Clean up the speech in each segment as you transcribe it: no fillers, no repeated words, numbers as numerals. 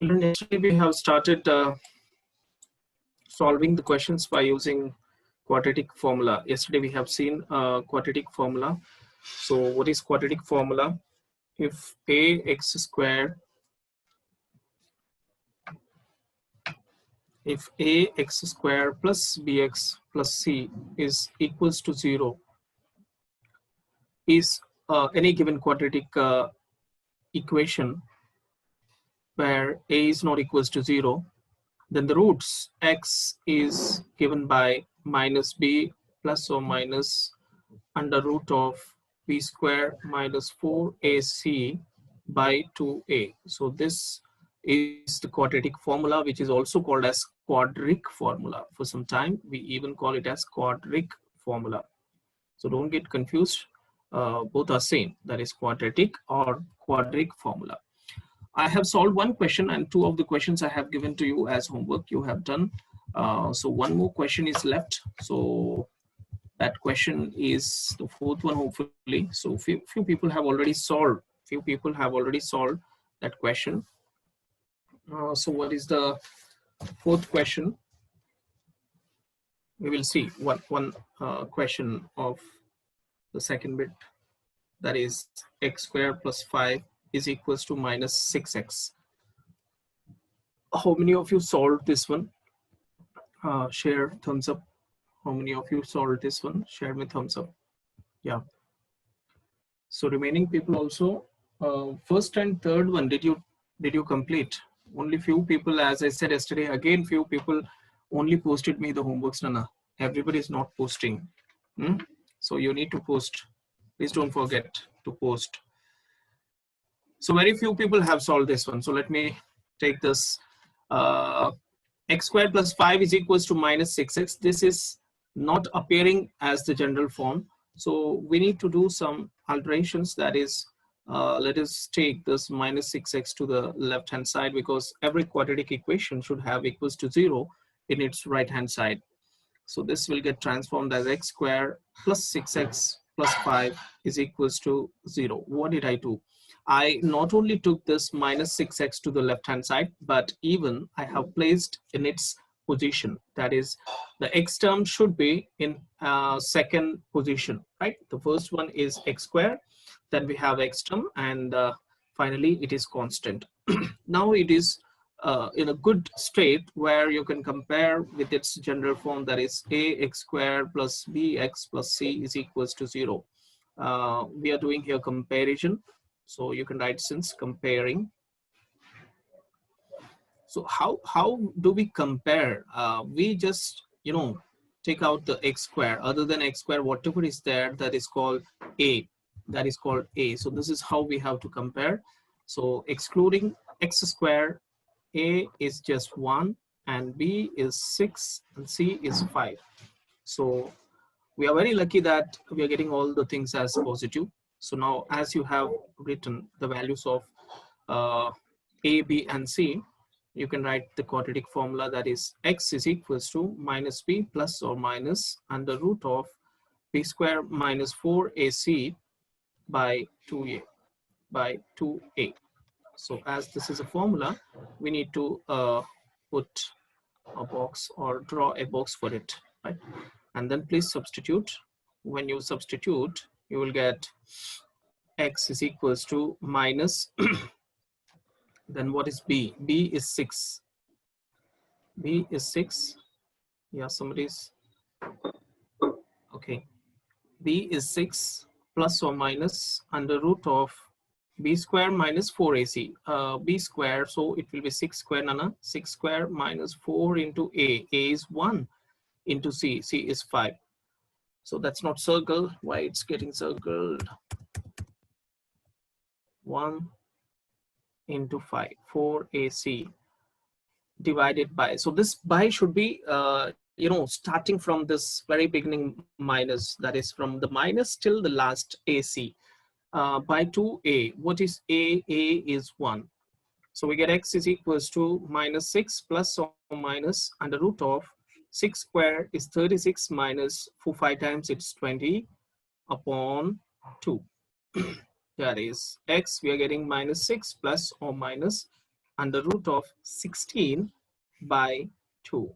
Yesterday we have started solving the questions by using quadratic formula. Yesterday we have seen quadratic formula. So what is quadratic formula? If ax squared, if ax squared plus bx plus c is equals to 0, is any given quadratic equation where a is not equals to 0, then the roots x is given by minus b plus or minus under root of b square minus 4ac by 2a. So this is the quadratic formula, which is also called as quadratic formula. For some time we even call it as quadratic formula. So don't get confused, both are same, that is quadratic or quadratic formula. I have solved one question, and 2 of the questions I have given to you as homework you have done. So one more question is left. So that question is the 4th one, hopefully. So few people have already solved. Few people have already solved that question. So what is the 4th question? We will see one question of the second bit. That is x squared plus 5 is equals to minus 6x. How many of you solved this one? Share, thumbs up. How many of you solved this one? Share me thumbs up. Yeah. So remaining people also, first and third one, did you complete? Only few people, as I said yesterday, again few people only posted me the homeworks. Nana, everybody is not posting. So you need to post. Please don't forget to post. So very few people have solved this one. So let me take this. X squared plus 5 is equals to minus 6x. This is not appearing as the general form. So we need to do some alterations. That is, let us take this minus 6x to the left hand side, because every quadratic equation should have equals to 0 in its right hand side. So this will get transformed as x squared plus 6x plus 5 is equals to 0. What did I do? I not only took this minus 6x to the left hand side, but even I have placed in its position. That is, the x term should be in second position, right? The first one is x squared, then we have x term, and finally it is constant. Now it is in a good state where you can compare with its general form, that is ax squared plus bx plus c is equals to 0. We are doing here comparison. So you can write since comparing. So how do we compare? We just, take out the x square. Other than x square, whatever is there, that is called a. That is called a. So this is how we have to compare. So excluding x square, a is just 1, and b is 6, and c is 5. So we are very lucky that we are getting all the things as positive. So now, as you have written the values of a, b, and c, you can write the quadratic formula, that is x is equals to minus b plus or minus under root of b square minus 4ac by 2a by 2a. So as this is a formula, we need to put a box or draw a box for it, right? And then please substitute. When you substitute, you will get x is equals to minus then what is b? B is 6. B is 6. Yeah, somebody's okay. B is 6 plus or minus under root of b square minus 4ac. B square, so it will be 6 square, Nana. 6 square minus 4 into a. A is 1 into c. C is 5. So that's not circle. Why it's getting circled? 1 into 5, 4ac divided by, so this by should be starting from this very beginning minus, that is from the minus till the last ac, by 2a. What is a? A is 1. So we get x is equals to minus 6 plus or minus under root of 6 square is 36 minus 4 5 times it's 20 upon 2. That is x, we are getting minus 6 plus or minus under root of 16 by 2,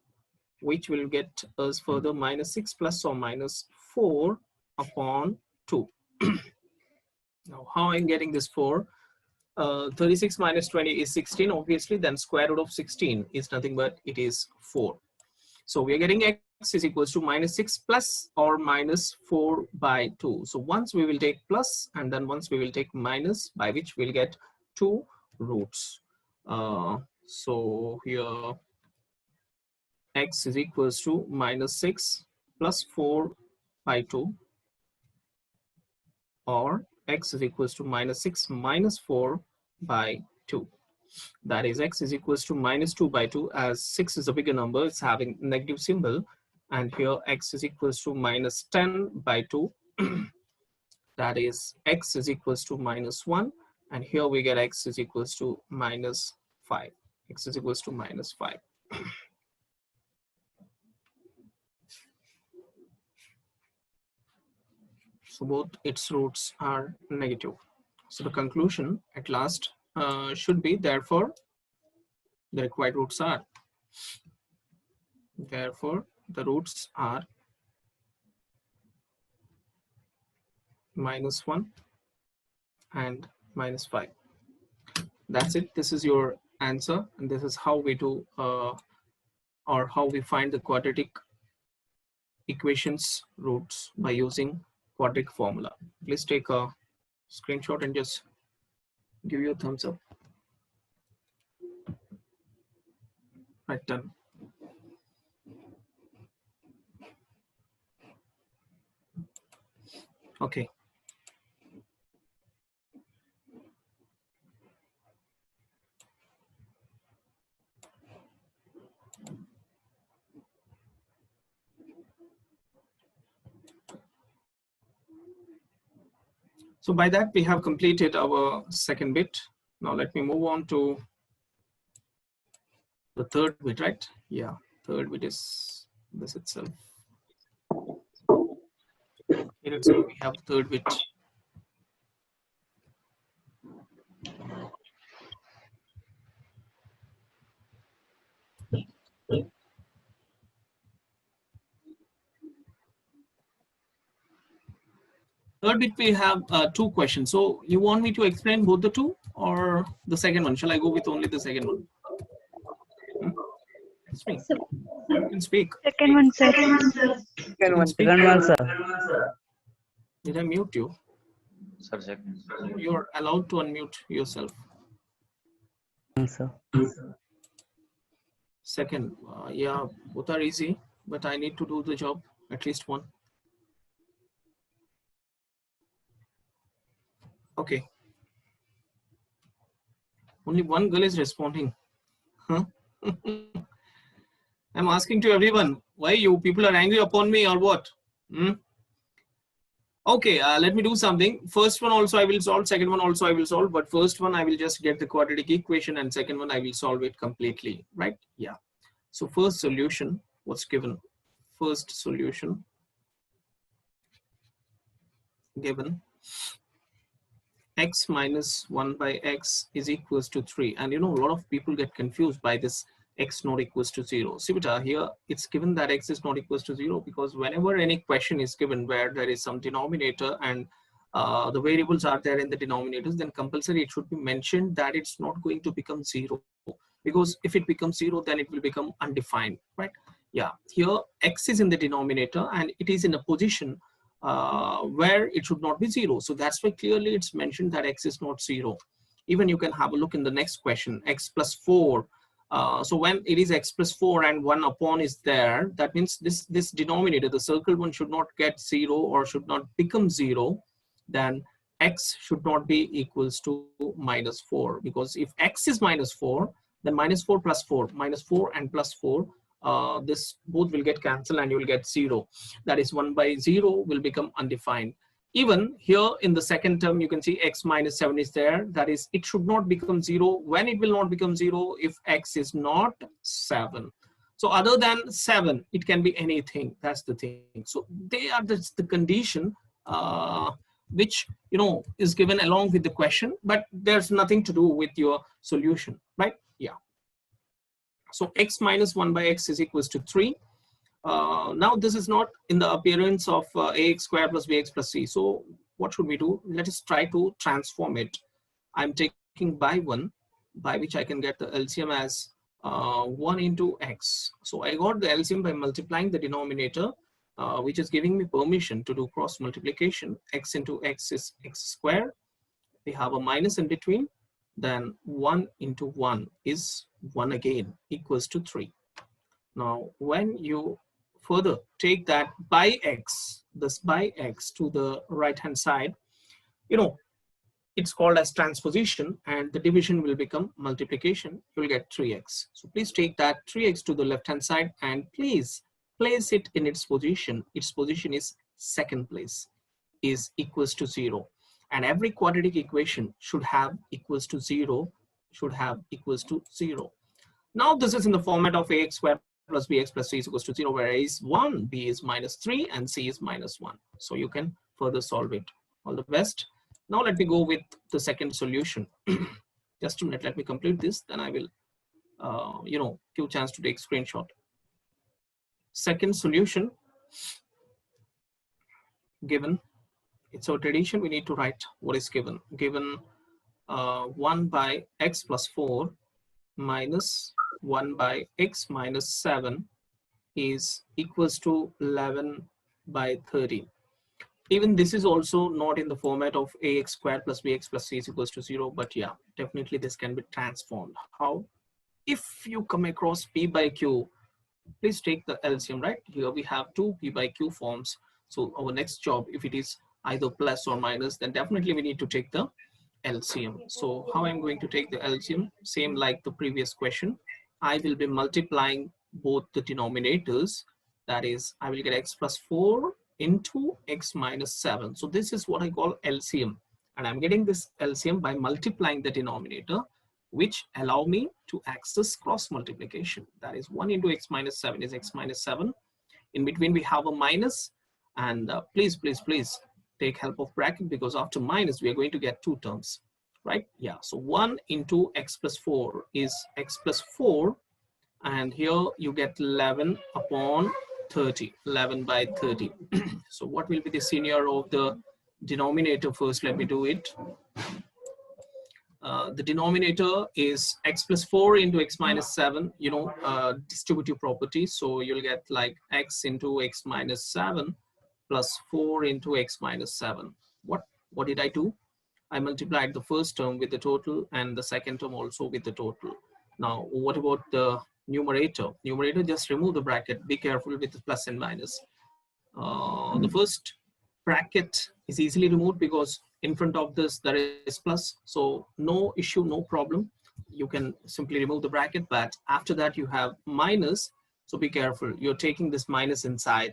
which will get us further minus 6 plus or minus 4 upon 2. Now how I'm getting this 4? 36 minus 20 is 16, obviously, then square root of 16 is nothing but it is 4. So we are getting x is equals to minus 6 plus or minus 4 by 2. So once we will take plus and then once we will take minus, by which we'll get 2 roots. So here x is equals to minus 6 plus 4 by 2, or x is equals to minus 6 minus 4 by 2. That is x is equals to minus 2 by 2, as 6 is a bigger number, it's having negative symbol, and here x is equals to minus 10 by 2. That is x is equals to minus 1, and here we get x is equals to minus 5. X is equals to minus 5. So both its roots are negative. So the conclusion at last should be, therefore the required roots are, therefore the roots are minus 1 and minus 5. That's it. This is your answer, and this is how we do or how we find the quadratic equations roots by using quadratic formula. Please take a screenshot and just give you a thumbs up. Right, done. Okay. So by that we have completed our second bit. Now let me move on to the third bit, right? Yeah, third bit is this itself. Here itself we have third bit. Third bit we have two questions. So you want me to explain both the two or the second one? Shall I go with only the second one? Speak. You can speak. Second one, sir. Second one, sir. Did I mute you? Sir, second. You're allowed to unmute yourself. Sir. Second, yeah, both are easy, but I need to do the job, at least one. Okay. Only one girl is responding. Huh? I'm asking to everyone, why you people are angry upon me or what? Okay, let me do something. First one also I will solve, second one also I will solve, but first one I will just get the quadratic equation and second one I will solve it completely, right? Yeah. So first solution, what's given? First solution given x minus 1 by x is equals to 3. And you know, a lot of people get confused by this x not equals to 0. See, but here it's given that x is not equals to 0 because whenever any question is given where there is some denominator and the variables are there in the denominators, then compulsory it should be mentioned that it's not going to become 0, because if it becomes 0 then it will become undefined, right? Yeah, here x is in the denominator and it is in a position where it should not be 0. So that's why clearly it's mentioned that x is not 0. Even you can have a look in the next question, x plus 4. So when it is x plus 4 and 1 upon is there, that means this denominator, the circle one, should not get 0 or should not become 0. Then x should not be equals to minus 4, because if x is minus 4, then minus 4 plus 4, minus 4 and plus 4, this both will get cancelled and you will get 0. That is 1 by 0 will become undefined. Even here in the second term, you can see x minus 7 is there. That is, it should not become 0. When it will not become 0? If x is not 7. So other than 7, it can be anything. That's the thing. So they are the condition which, you know, is given along with the question, but there's nothing to do with your solution, right? Yeah. So x minus 1 by x is equals to 3. Now this is not in the appearance of ax square plus bx plus c. So what should we do? Let us try to transform it. I'm taking by 1, by which I can get the LCM as 1 into x. So I got the LCM by multiplying the denominator, which is giving me permission to do cross multiplication. X into x is x square. We have a minus in between. Then 1 into 1 is 1 again, equals to 3. Now, when you further take that by x, this by x to the right hand side, you know, it's called as transposition, and the division will become multiplication. You'll get 3x. So please take that 3x to the left hand side and please place it in its position. Its position is second place, is equals to 0. And every quadratic equation should have equals to 0, should have equals to 0. Now this is in the format of ax squared plus bx plus c is equals to 0, where a is 1, b is minus 3, and c is minus 1. So you can further solve it. All the best. Now let me go with the second solution. Just a minute, let me complete this, then I will, you know, give chance to take screenshot. Second solution given. It's our tradition, we need to write what is given. Given 1 by x plus 4 minus 1 by x minus 7 is equals to 11 by 13. Even this is also not in the format of ax squared plus bx plus c is equals to 0, but yeah, definitely this can be transformed. How? If you come across p by q, please take the LCM, right? Here we have two p by q forms. So our next job, if it is either plus or minus, then definitely we need to take the LCM. So how I'm going to take the LCM? Same like the previous question. I will be multiplying both the denominators. That is, I will get x plus 4 into x minus 7. So this is what I call LCM. And I'm getting this LCM by multiplying the denominator, which allow me to access cross multiplication. That is 1 into x minus 7 is x minus 7. In between we have a minus, and please take help of bracket, because after minus we are going to get two terms, right? Yeah, so 1 into x plus 4 is x plus 4, and here you get 11 upon 30, 11 by 30. So what will be the senior of the denominator? First, let me do it. The denominator is x plus 4 into x minus 7, you know, distributive property. So you'll get like x into x minus 7 plus 4 into x minus 7. What did I do? I multiplied the first term with the total and the second term also with the total. Now, what about the numerator? Numerator, just remove the bracket. Be careful with the plus and minus. The first bracket is easily removed because in front of this there is plus, so no issue, no problem. You can simply remove the bracket, but after that you have minus, so be careful. You're taking this minus inside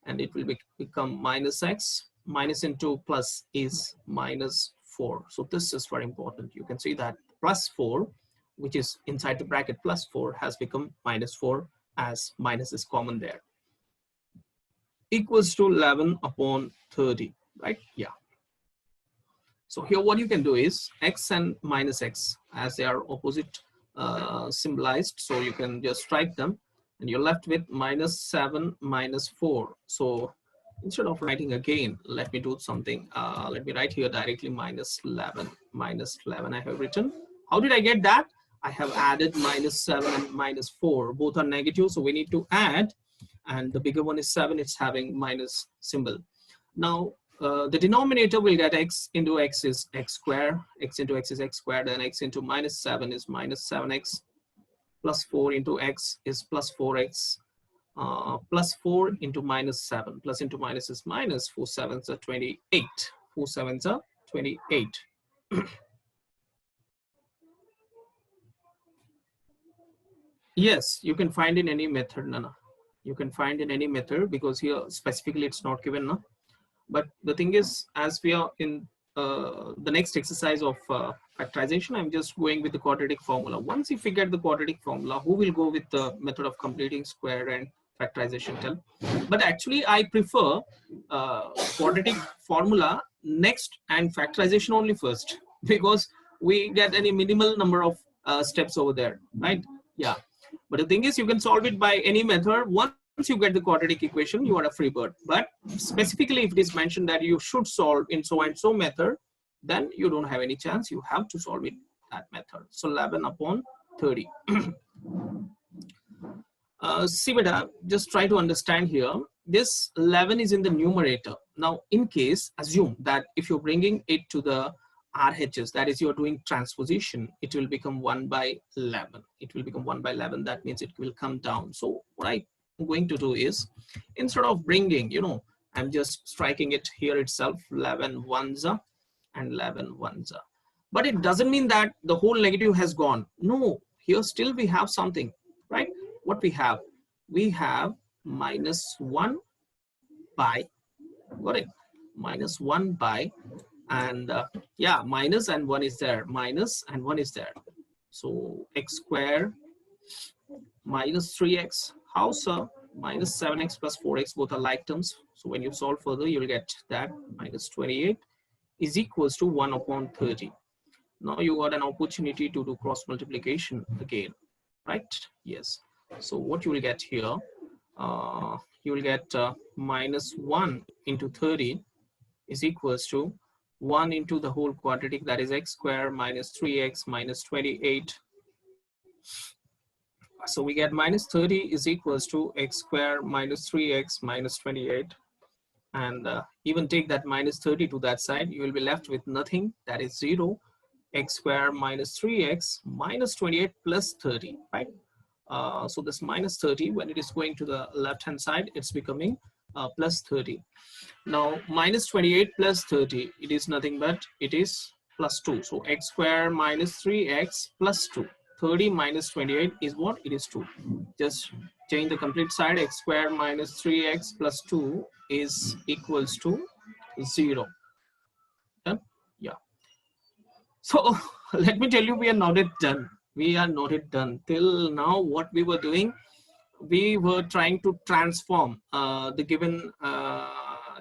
and it will become minus x. Minus into plus is minus 4. So this is very important. You can see that plus 4, which is inside the bracket plus 4, has become minus 4 as minus is common there. Equals to 11 upon 30, right? Yeah. So here what you can do is x and minus x, as they are opposite symbolized. So you can just write them and you're left with minus 7 minus 4. So instead of writing again, let me do something. Let me write here directly minus 11. Minus 11 I have written. How did I get that? I have added minus 7 and minus 4. Both are negative, so we need to add. And the bigger one is 7, it's having minus symbol. Now, the denominator will get x into x is x squared, x into x is x squared, and x into minus 7 is minus 7x, plus 4 into x is plus 4x, plus 4 into minus 7, plus into minus is minus, 4 sevens are 28, 4 sevens are 28. Yes, you can find in any method, Nana. You can find in any method, because here specifically it's not given, no? But the thing is, as we are in the next exercise of factorization, I'm just going with the quadratic formula. Once if we get the quadratic formula, who will go with the method of completing square and factorization? Tell. But actually I prefer quadratic formula next and factorization only first, because we get any minimal number of steps over there, right? Yeah. But the thing is, you can solve it by any method. Once you get the quadratic equation, you are a free bird. But specifically, if it is mentioned that you should solve in so and so method, then you don't have any chance. You have to solve it that method. So 11 upon 30. See, beta, just try to understand here. This 11 is in the numerator. Now, in case, assume that if you're bringing it to the RHS, that is, you're doing transposition, it will become 1 by 11. It will become 1 by 11. That means it will come down. So what I'm going to do is, instead of bringing, you know, I'm just striking it here itself, 11 ones and 11 ones. But it doesn't mean that the whole negative has gone. No, here still we have something, right? What we have? We have minus 1 by, got it? Minus 1 by, and yeah, minus and 1 is there, minus and 1 is there. So x square minus 3x, how sir? Minus 7x plus 4x, both are like terms. So when you solve further, you'll get that minus 28 is equals to 1 upon 30. Now you got an opportunity to do cross multiplication again, right? Yes. So what you will get here, you will get minus 1 into 30 is equals to 1 into the whole quadratic, that is x square minus 3x minus 28. So we get minus 30 is equals to x square minus 3x minus 28. And even take that minus 30 to that side, you will be left with nothing, that is 0. X square minus 3x minus 28 plus 30, right? So this minus 30, when it is going to the left hand side, it's becoming plus 30. Now minus 28 plus 30, it is nothing but it is plus 2. So x square minus 3x plus 2. 30 minus 28 is what? It is 2. Just change the complete side. X square minus 3x plus 2 is equals to 0. Yeah. So let me tell you, we are not yet done. We are not yet done. Till now, what we were doing, we were trying to transform the given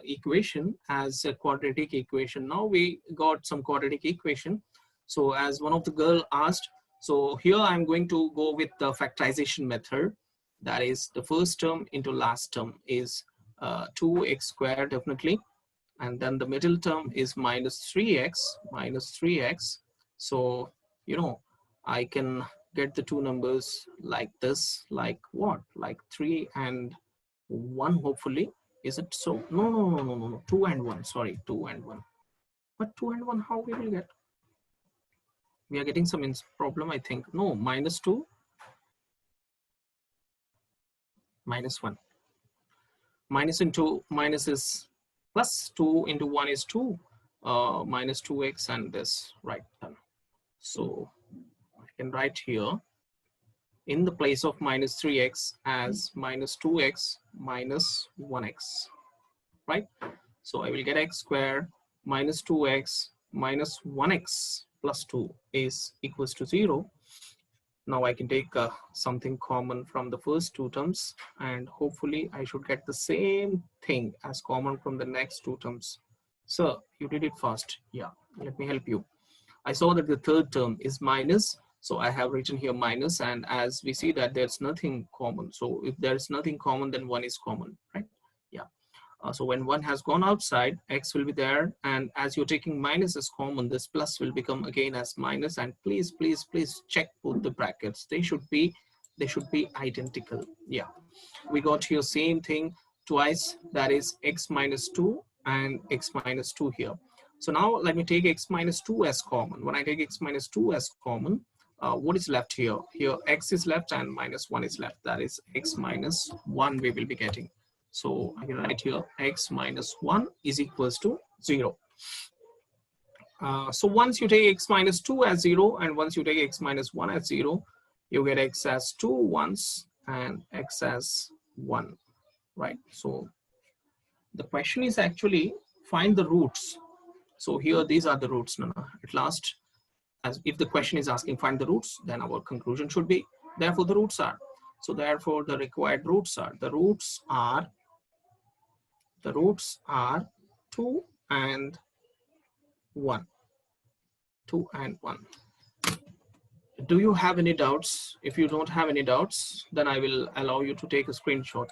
equation as a quadratic equation. Now we got some quadratic equation. So as one of the girl asked, so here I'm going to go with the factorization method. That is, the first term into last term is 2x squared definitely. And then the middle term is minus 3x. So, you know, I can get the two numbers like this, like what? Like 3 and 1, hopefully. Is it so? No. 2 and 1, sorry, 2 and 1. But 2 and 1, how we will get? We are getting some problem, I think. No, minus 2, minus 1. Minus into minus is plus, 2 into 1 is 2, minus 2x and this, right? So I can write here in the place of minus 3x as minus 2x minus 1x, right? So I will get x square minus 2x minus 1x plus 2 is equals to 0. Now I can take something common from the first two terms, and hopefully I should get the same thing as common from the next two terms. Sir, you did it fast. Yeah, let me help you. I saw that the third term is minus, so I have written here minus, and as we see that there's nothing common. So if there's nothing common, then 1 is common, right? Yeah. So when 1 has gone outside, x will be there, and as you're taking minus as common, this plus will become again as minus. And please check both the brackets. They should be identical. Yeah, we got here same thing twice, that is x minus 2 and x minus 2 here. So now let me take x minus 2 as common. When I take x minus 2 as common, what is left here? Here x is left and minus 1 is left. That is x minus 1 we will be getting. So I can write here x minus 1 is equals to 0. So once you take x minus 2 as 0 and once you take x minus 1 as 0, you get x as 2 ones and x as 1, right? So the question is actually find the roots. So here, these are the roots, Nana. At last, as if the question is asking find the roots, then our conclusion should be, therefore the roots are. So therefore the required roots are, the roots are 2 and 1. 2 and 1. Do you have any doubts? If you don't have any doubts, then I will allow you to take a screenshot.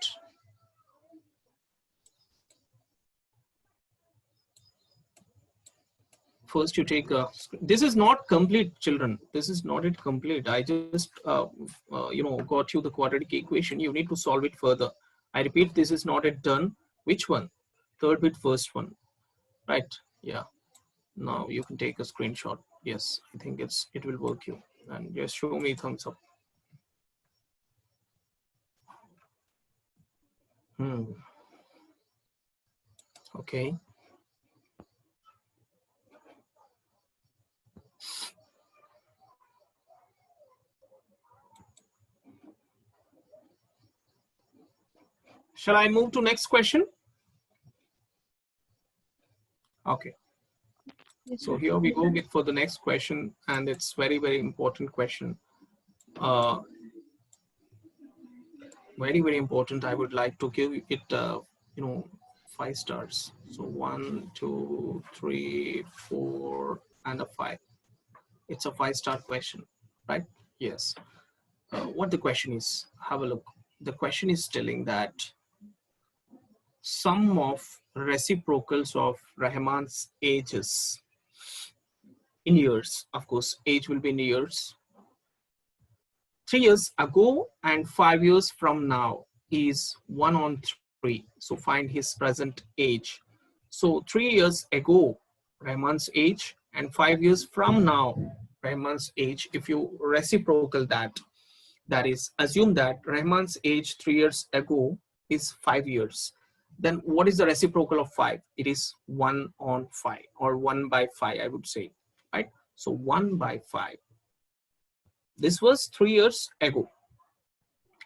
First you take a, this is not complete, children. This is not it complete. I just got you the quadratic equation. You need to solve it further. I repeat, this is not it done. Which one? Third bit, first one, right? Yeah. Now you can take a screenshot. Yes, I think it will work you. And just show me thumbs up. Okay. Shall I move to next question? Okay. Yes, so here we go with for the next question, and it's very, very important question. Very, very important. I would like to give it, 5 stars. So 1, 2, 3, 4, and a 5. It's a 5-star question, right? Yes. What the question is, have a look. The question is telling that sum of reciprocals of Rahman's ages in years, of course, age will be in years. 3 years ago and 5 years from now is 1 on 3. So find his present age. So 3 years ago, Rahman's age, and 5 years from now, Rahman's age. If you reciprocal that, that is, assume that Rahman's age 3 years ago is 5 years. Then what is the reciprocal of 5? It is 1 on 5, or 1 by 5, I would say, right? So 1 by 5. This was 3 years ago.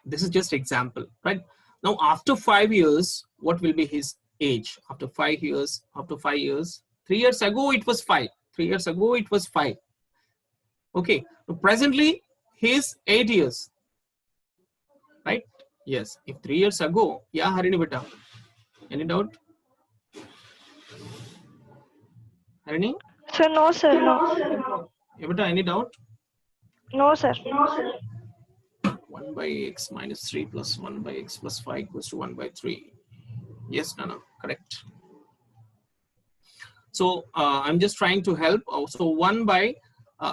This is just example, right? Now, after 5 years, what will be his age? After 5 years, 3 years ago, it was 5. 3 years ago, it was 5. Okay, so presently, he is 8 years, right? Yes, if 3 years ago, yeah, Harini beta. Any doubt? Harini? Sir, no, sir, no. Beta, any doubt? No, sir. 1 by x minus 3 plus 1 by x plus 5 equals to 1 by 3. Yes, Nana, correct. So I'm just trying to help. So 1 by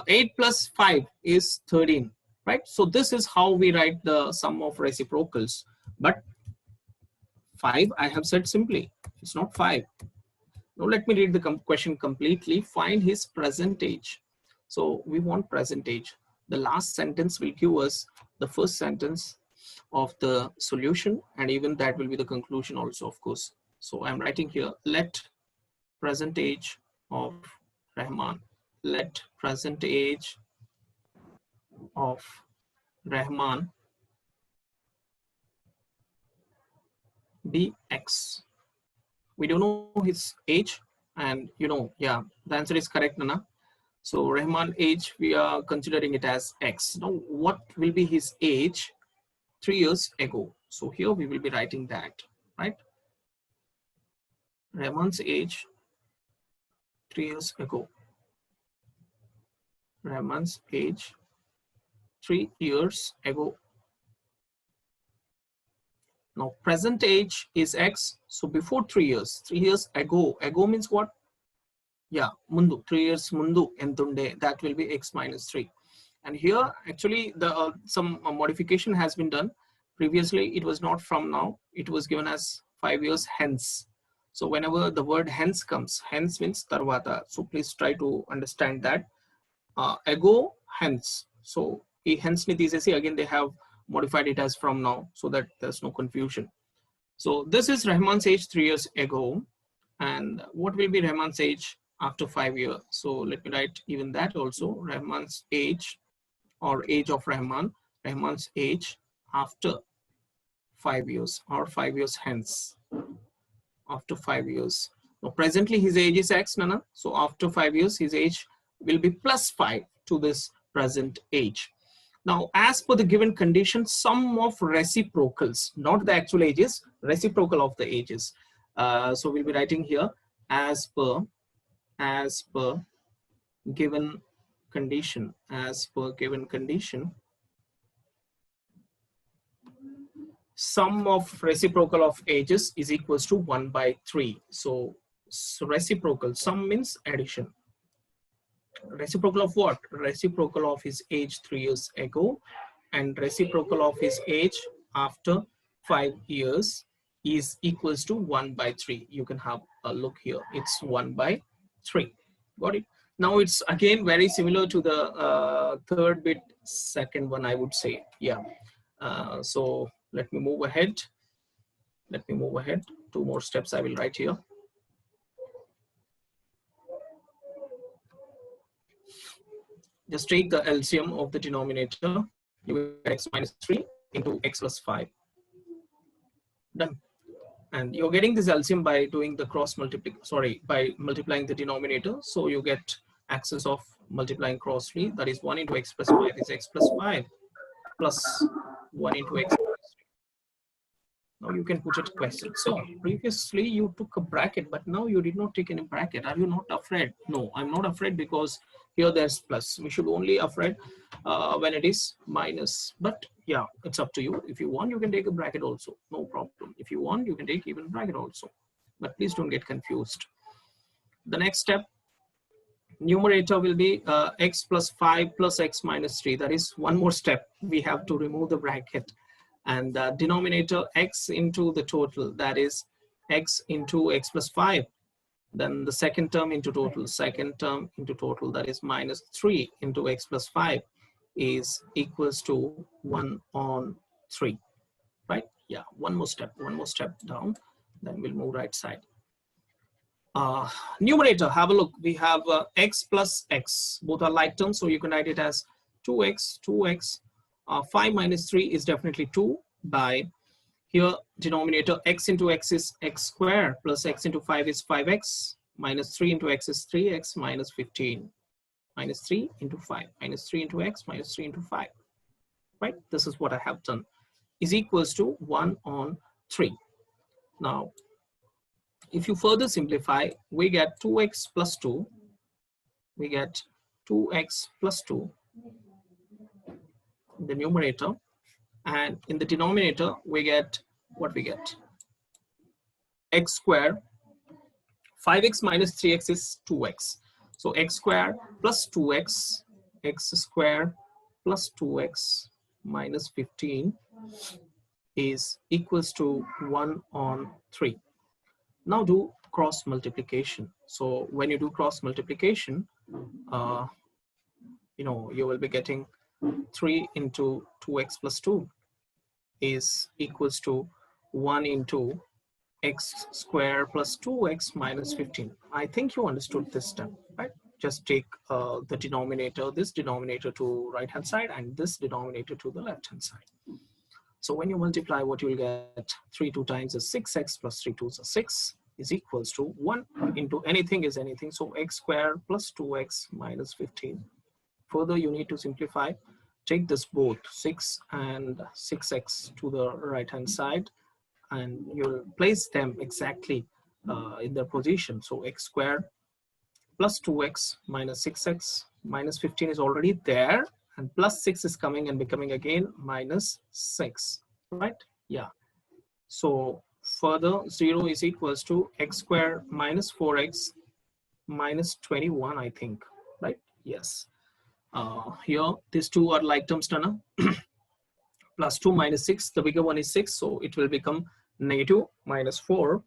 8 plus 5 is 13, right? So this is how we write the sum of reciprocals. But 5, I have said simply, it's not 5. Now let me read the question completely. Find his present age. So we want present age. The last sentence will give us the first sentence of the solution, and even that will be the conclusion also, of course. So I'm writing here, let present age of Rahman. Let present age of Rahman be X. We don't know his age, and yeah, the answer is correct, Nana. So Rahman age, we are considering it as X. Now, what will be his age 3 years ago? So here we will be writing that, right? Rahman's age 3 years ago. Rahman's age 3 years ago. Now present age is X. So before 3 years, 3 years ago. Ago means what? Yeah, mundu, 3 years mundu entunde, that will be X minus 3. And here actually the some modification has been done. Previously it was not from now, it was given as 5 years hence. So whenever the word hence comes, hence means tarvata. So please try to understand that. Ago, hence. So hence ni theesesi, again they have modified it as from now, so that there's no confusion. So this is Rahman's age 3 years ago. And what will be Rahman's age after 5 years? So let me write even that also. Rahman's age, or age of Rahman, Rahman's age after 5 years, or 5 years hence. After 5 years. Now presently his age is X, Nana. So after 5 years, his age will be plus 5 to this present age. Now, as per the given condition, sum of reciprocals, not the actual ages, reciprocal of the ages. So we'll be writing here as per given condition, sum of reciprocal of ages is equals to 1 by 3. So reciprocal, sum means addition. Reciprocal of what? Reciprocal of his age 3 years ago and reciprocal of his age after 5 years is equals to 1 by 3. You can have a look here. It's 1 by 3. Got it? Now it's again very similar to the third bit, second one, I would say. Yeah. So let me move ahead. Two more steps I will write here. Just take the LCM of the denominator. You will get x minus 3 into x plus 5. Done. And you're getting this LCM by doing the cross multiplication, by multiplying the denominator. So you get access of multiplying crossly. That is 1 into x plus 5 is x plus 5 plus 1 into x. Now you can put it question. So previously you took a bracket, but now you did not take any bracket. Are you not afraid? No, I'm not afraid because here there's plus. We should only afraid when it is minus. But yeah, it's up to you. If you want, you can take a bracket also. No problem. If you want, you can take even bracket also. But please don't get confused. The next step, numerator will be x plus 5 plus x minus 3. That is one more step. We have to remove the bracket. And the denominator x into the total, that is x into x plus 5. Then the second term into total, that is minus 3 into x plus 5 is equals to 1 on 3, right? Yeah, one more step down, then we'll move right side. Numerator, have a look. We have x plus x, both are like terms, so you can write it as 2x. 5 minus 3 is definitely 2 by here denominator x into x is x square plus x into 5 is 5x minus 3 into x is 3x minus 15 minus 3 into 5 minus 3 into x minus 3 into 5, right? This is what I have done, is equals to 1 on 3. Now if you further simplify, we get 2x plus 2, we get 2x plus 2 in the numerator, and in the denominator we get what we get, x square. 5x minus 3x is 2x, so x square plus 2x, x square plus 2x minus 15 is equals to 1 on 3. Now do cross multiplication. So when you do cross multiplication, you will be getting 3 into 2x plus 2 is equals to 1 into x square plus 2x minus 15. I think you understood this step, right? Just take the denominator, this denominator to right hand side and this denominator to the left hand side. So when you multiply, what you will get, 3 2 times is 6x plus 3 2 is 6 is equals to 1 into anything is anything. So x square plus 2x minus 15. Further, you need to simplify. Take this both 6 and 6x to the right hand side and you'll place them exactly in their position. So x square plus 2x minus 6x minus 15 is already there, and plus 6 is coming and becoming again minus 6, right? Yeah. So further 0 is equals to x square minus 4x minus 21, I think, right? Yes. Here these two are like terms, Tana. Plus 2 minus 6, the bigger one is 6, so it will become negative minus 4,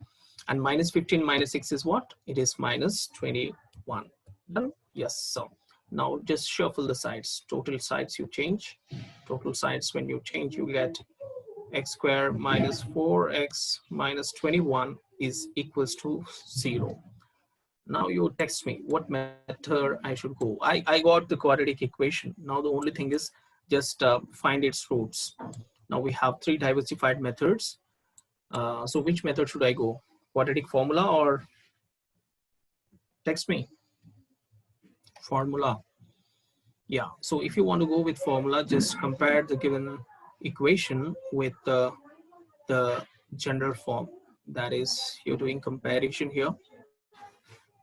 and minus 15 minus 6 is what? It is minus 21. Done? Yes. So now just shuffle the sides. Total sides you change. Total sides when you change, you get x square minus 4x minus 21 is equals to 0. Now you text me what method I should go. I got the quadratic equation. Now the only thing is just find its roots. Now we have 3 diversified methods. So which method should I go? Quadratic formula or Text me. Formula. Yeah, so if you want to go with formula, just compare the given equation with the general form. That is, you're doing comparison here.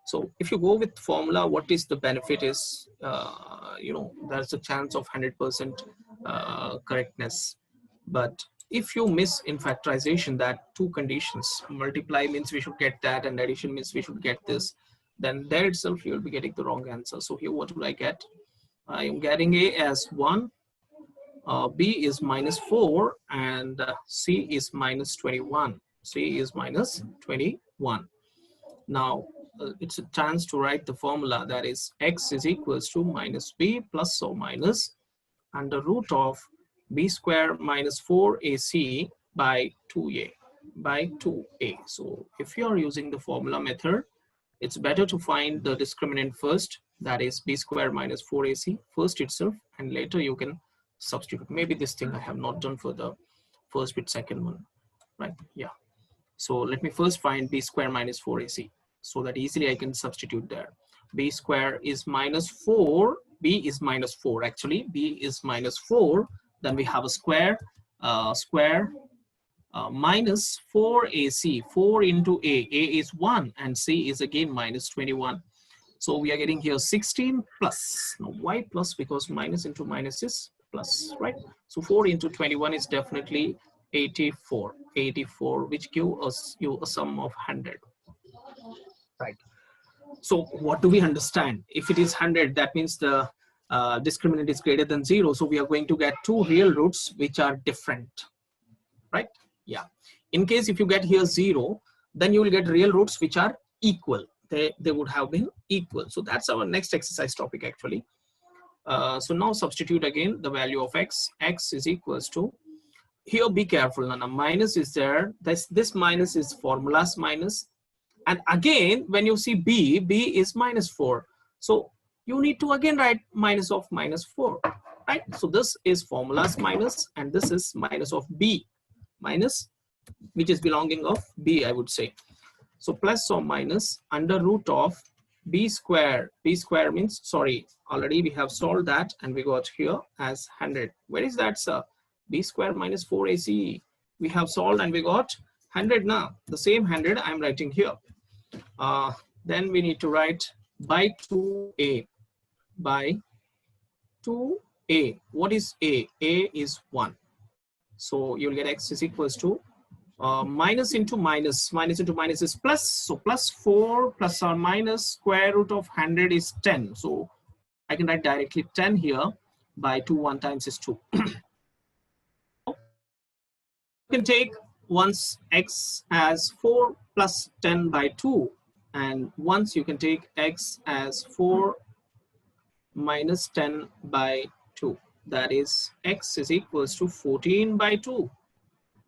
So if you go with formula, what is the benefit is, there's a chance of 100% correctness. But if you miss in factorization that two conditions, multiply means we should get that and addition means we should get this, then there itself you'll be getting the wrong answer. So here what will I get? I am getting A as 1, B is minus 4, and C is minus 21. C is minus 21. Now, it's a chance to write the formula, that is x is equals to minus b plus or minus under root of b square minus 4ac by 2a. So if you are using the formula method, it's better to find the discriminant first, that is b square minus 4ac first itself, and later you can substitute. Maybe this thing I have not done for the first bit, second one, right? Yeah. So let me first find b square minus 4ac, so that easily I can substitute there. B square is minus 4, b is minus 4 actually, b is minus 4, then we have a square, minus 4ac, 4 into a is 1 and c is again minus 21. So we are getting here 16 plus. Now why plus? Because minus into minus is plus, right? So 4 into 21 is definitely 84, which give us a sum of 100, right? So what do we understand? If it is 100, that means the discriminant is greater than 0. So we are going to get two real roots which are different, right? Yeah. In case if you get here 0, then you will get real roots which are equal. They would have been equal. So that's our next exercise topic actually. So now substitute again the value of x. X is equals to, here be careful, Nana, minus is there. This minus is formula's minus. And again, when you see b is minus 4. So you need to again write minus of minus 4, right? So this is formula's minus and this is minus of b, minus, which is belonging of b, I would say. So plus or minus under root of b square. B square means, sorry, already we have solved that and we got here as 100. Where is that, sir? B square minus 4ac. We have solved and we got 100 now. The same 100 I'm writing here. Then we need to write by 2a. By 2a. What is a? A is 1. So you'll get x is equals to minus into minus. Minus into minus is plus. So plus 4 plus or minus square root of 100 is 10. So I can write directly 10 here. By 2, 1 times is 2. You can take once x as 4 plus 10 by 2, and once you can take x as 4 minus 10 by 2. That is x is equals to 14 by 2.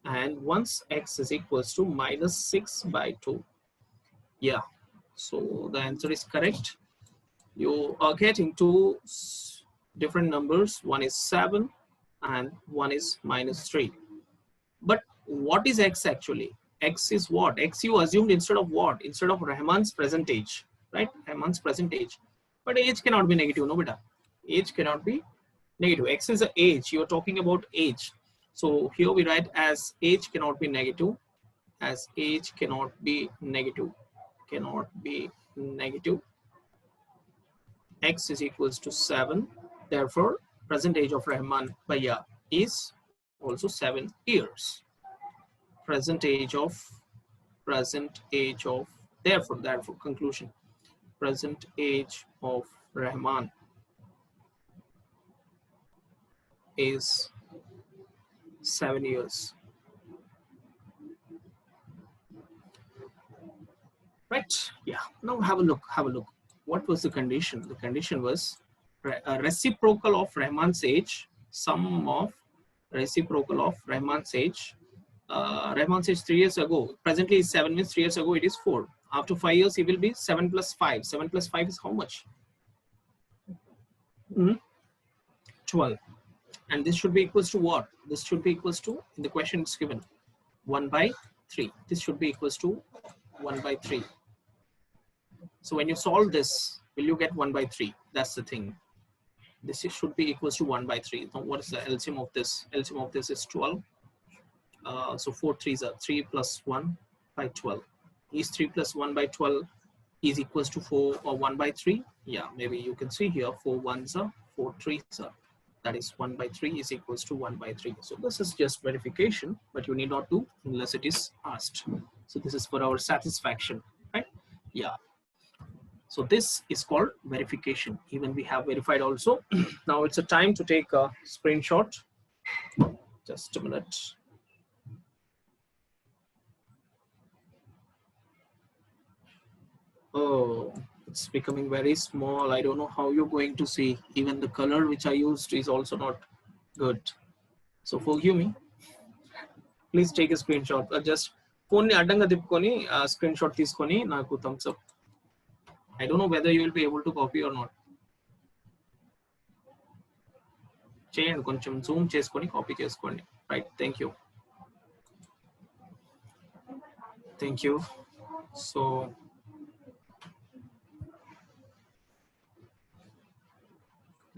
And once x is equals to minus 6 by 2. Yeah, so the answer is correct. You are getting two different numbers. One is 7 and one is minus 3. But what is x actually? X is what? X you assumed instead of what? Instead of Rahman's present age, right? Rahman's present age. But age cannot be negative, no beta. Age cannot be negative. X is an age. You're talking about age. So here we write as age cannot be negative. As age cannot be negative. Cannot be negative. X is equals to 7. Therefore, present age of Rahman Bhaiya is also 7 years. Present age of, therefore conclusion, present age of Rahman is 7 years. Right? Yeah. Now have a look. What was the condition? The condition was a reciprocal of Rahman's age, sum of reciprocal of Rahman's age. Rahman's age 3 years ago. Presently is 7, means 3 years ago it is 4. After 5 years, he will be 7 plus 5. 7 plus 5 is how much? 12. And this should be equals to what? This should be equals to, in the question it's given, 1 by 3. This should be equals to 1 by 3. So when you solve this, will you get 1 by 3? That's the thing. This should be equals to 1 by 3. Now what is the LCM of this? LCM of this is 12. So 4 3s are 3 plus 1 by 12. Is 3 plus 1 by 12 is equals to 4 or 1 by 3? Yeah, maybe you can see here 4 1s are 4 3s are. That is 1 by 3 is equals to 1 by 3. So this is just verification, but you need not do unless it is asked. So this is for our satisfaction, right? Yeah. So this is called verification. Even we have verified also. Now it's a time to take a screenshot. Just a minute. Oh, it's becoming very small. I don't know how you're going to see. Even the color which I used is also not good. So forgive me. Please take a screenshot. Just phone ni addanga tippukoni screenshot తీసుకొని నాకు thumbs up. I don't know whether you will be able to copy or not. చేయండి కొంచెం Zoom చేసుకొని copy చేసుకోండి. Right, thank you. Thank you. So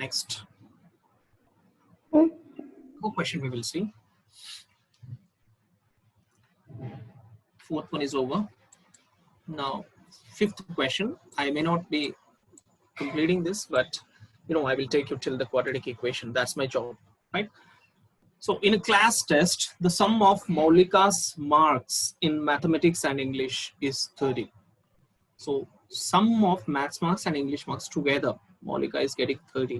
next question we will see. Fourth one is over. Now fifth question. I may not be completing this, but I will take you till the quadratic equation. That's my job, right? So in a class test, the sum of Maulika's marks in mathematics and English is 30. So sum of maths marks and English marks together, Maulika is getting 30.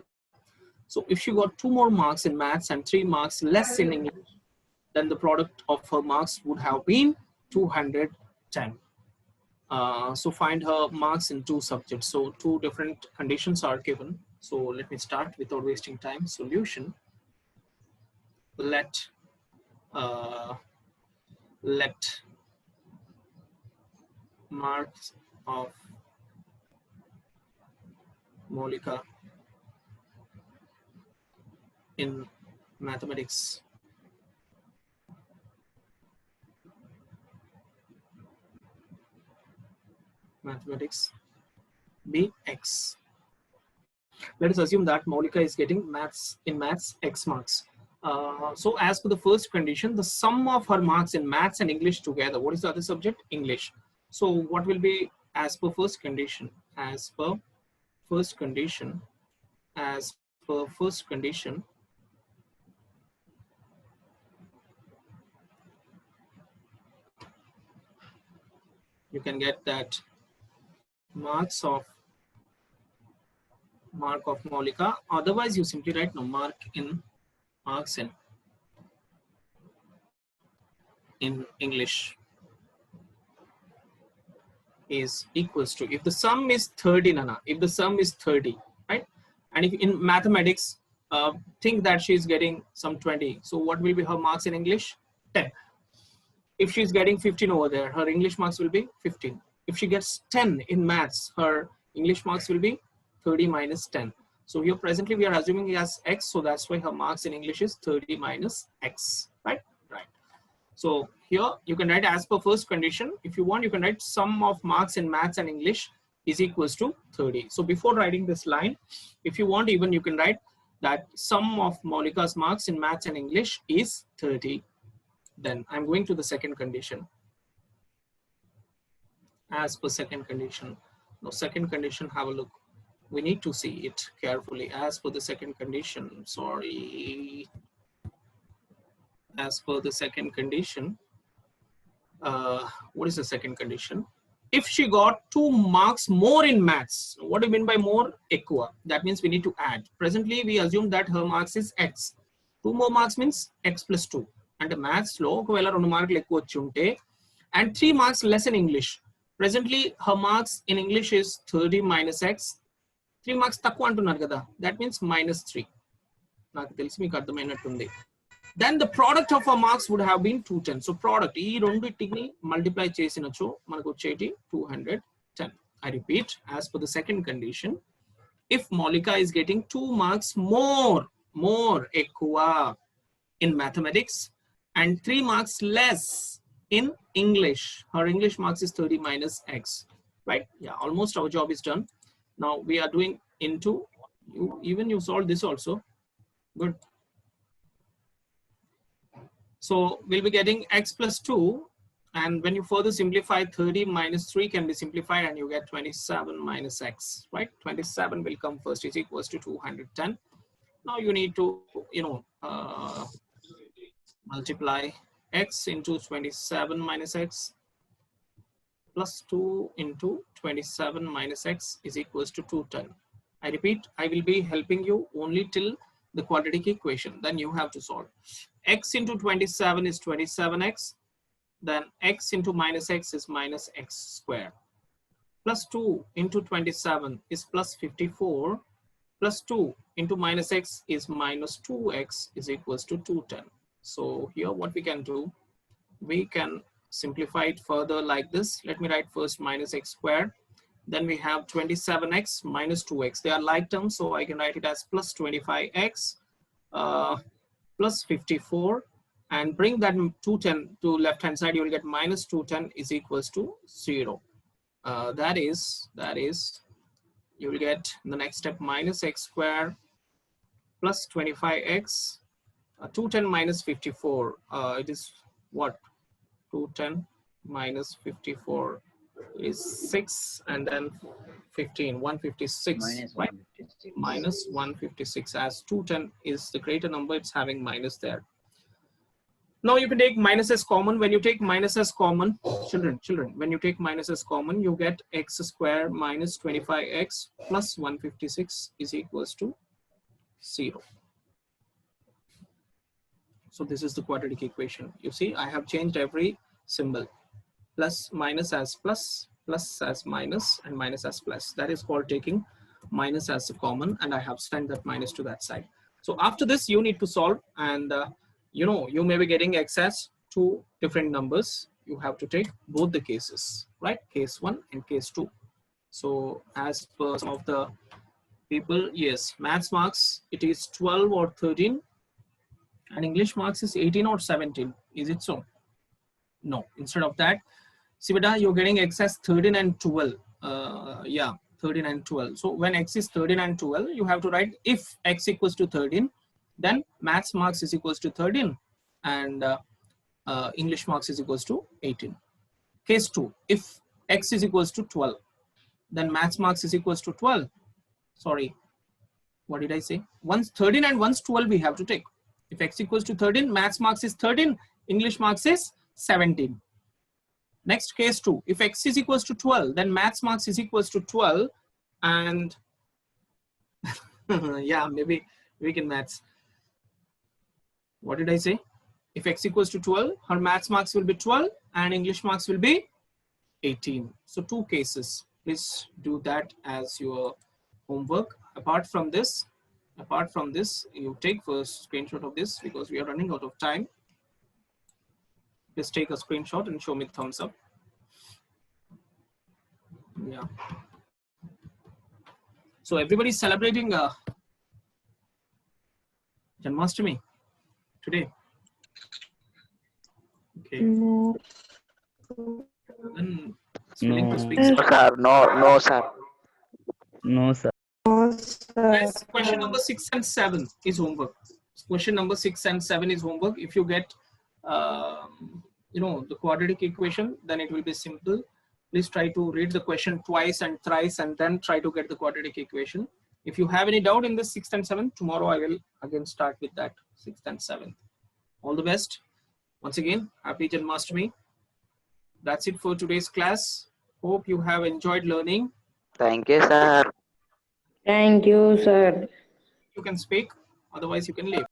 So if she got 2 more marks in maths and 3 marks less in English, then the product of her marks would have been 210. So find her marks in 2 subjects. So 2 different conditions are given. So let me start without wasting time. Solution. Let marks of Maulika in mathematics be X. Let us assume that Maulika is getting maths X marks. So as per the first condition, the sum of her marks in maths and English together. What is the other subject? English. So what will be as per first condition? As per first condition, you can get that mark of Maulika. Otherwise, you simply write no marks in English is equals to, if the sum is 30, Nana, if the sum is 30, right? And if in mathematics, think that she is getting some 20. So what will be her marks in English? 10. If she's getting 15 over there, her English marks will be 15. If she gets 10 in maths, her English marks will be 30 minus 10. So here presently we are assuming as X, so that's why her marks in English is 30 minus X, right? Right. So here you can write as per first condition. If you want, you can write sum of marks in maths and English is equals to 30. So before writing this line, if you want, even you can write that sum of Maulika's marks in maths and English is 30. Then I'm going to the second condition. As per second condition. Now second condition, have a look. We need to see it carefully. As per the second condition, sorry. As per the second condition, what is the second condition? If she got 2 marks more in maths, what do you mean by more? Equa. That means we need to add. Presently, we assume that her marks is X. 2 more marks means X plus 2. And the maths lo okavela 2 marks ekku vachunte and 3 marks less in English. Presently, her marks in English is 30 minus X. 3 marks takku antunnaru kada. That means minus 3. Naaku telisi meeku ardhamainattundi. Then the product of our marks would have been 210. So product, ee renditini multiply chesinacho manaku vacheti 210. I repeat, as per the second condition, if Maulika is getting 2 marks more ekkuva in mathematics and 3 marks less in English, her English marks is 30 minus X. right? Yeah, almost our job is done. Now we are doing into, you solved this also, good. So we'll be getting x plus 2, and when you further simplify, 30 minus 3 can be simplified and you get 27 minus x, right? 27 will come first, is equals to 210. Now you need to, multiply x into 27 minus x plus 2 into 27 minus x is equals to 210. I repeat, I will be helping you only till the quadratic equation, then you have to solve. X into 27 is 27x, then x into minus x is minus x squared. Plus 2 into 27 is plus 54, plus 2 into minus x is minus 2x is equals to 210. So here what we can do, we can simplify it further like this. Let me write first minus x squared. Then we have 27x minus 2x. They are like terms, so I can write it as plus 25x plus 54, and bring that 210 to left hand side. You will get minus 210 is equals to 0. That is you will get the next step minus x squared plus 25x. 210 minus 54. It is what? 210 minus 54 is 6, and then 15, 156, Minus right? 156. Minus 156. As 210 is the greater number, it's having minus there. Now you can take minus as common. When you take minus as common, children, when you take minus as common, you get x squared minus 25x plus 156 is equals to 0. So this is the quadratic equation. You see, I have changed every symbol. Plus minus as plus, plus as minus, and minus as plus. That is called taking minus as a common, and I have sent that minus to that side. So after this, you need to solve, and you may be getting x as 2 different numbers. You have to take both the cases, right? Case 1 and case 2. So as per some of the people, yes, maths marks, it is 12 or 13, and English marks is 18 or 17. Is it so? No, instead of that, see beta, you're getting x as 13 and 12. Yeah, 13 and 12. So when x is 13 and 12, you have to write if x equals to 13, then maths marks is equals to 13, and English marks is equals to 18. Case 2, if x is equals to 12, then maths marks is equals to 12. Sorry, what did I say? Once 13 and once 12 we have to take. If x equals to 13, maths marks is 13, English marks is 17. Next, case 2, if x is equals to 12, then maths marks is equals to 12, and yeah, maybe we can maths. What did I say? If x equals to 12, her maths marks will be 12 and English marks will be 18. So 2 cases. Please do that as your homework. Apart from this, you take first screenshot of this because we are running out of time. Just take a screenshot and show me thumbs up. Yeah. So everybody's celebrating Janmashtami today. Okay. No. Then spelling to speak. Sir, no, sir. No, sir. No, sir. Guys, question number 6 and 7 is homework. Question number 6 and 7 is homework. If you get, the quadratic equation, then it will be simple. Please try to read the question twice and thrice, and then try to get the quadratic equation. If you have any doubt in this 6th and 7th, tomorrow I will again start with that 6th and 7th. All the best. Once again, happy Janmashtami. That's it for today's class. Hope you have enjoyed learning. Thank you, sir. Thank you, sir. You can speak, otherwise you can leave.